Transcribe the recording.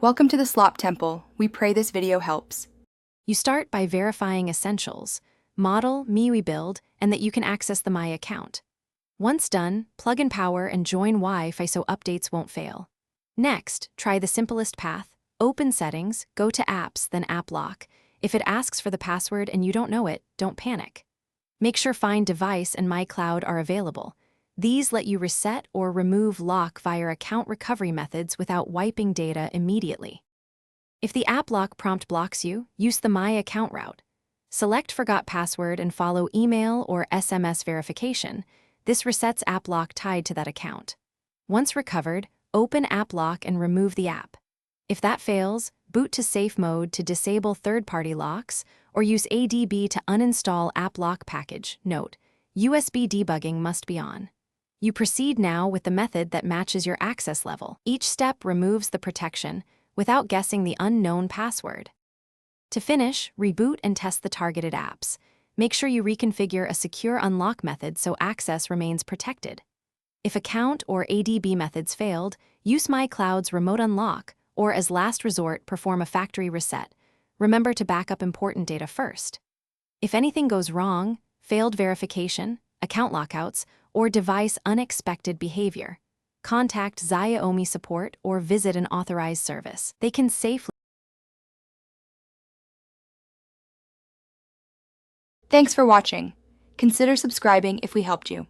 Welcome to the Slop Temple. We pray this video helps. You start by verifying essentials, model, MIUI build, and that you can access the My account. Once done, plug in power and join Wi-Fi so updates won't fail. Next, try the simplest path. Open Settings, go to Apps, then App Lock. If it asks for the password and you don't know it, don't panic. Make sure Find Device and My Cloud are available. These let you reset or remove lock via account recovery methods without wiping data immediately. If the app lock prompt blocks you, use the My Account route. Select Forgot Password and follow email or SMS verification. This resets app lock tied to that account. Once recovered, open App Lock and remove the app. If that fails, boot to safe mode to disable third-party locks or use ADB to uninstall App Lock package. Note: USB debugging must be on. You proceed now with the method that matches your access level. Each step removes the protection without guessing the unknown password. To finish, reboot and test the targeted apps. Make sure you reconfigure a secure unlock method so access remains protected. If account or ADB methods failed, use My Cloud's remote unlock, or as last resort, perform a factory reset. Remember to back up important data first. If anything goes wrong, failed verification, account lockouts, or device unexpected behavior, contact Xiaomi support or visit an authorized service. They can safely. Thanks for watching. Consider subscribing if we helped you.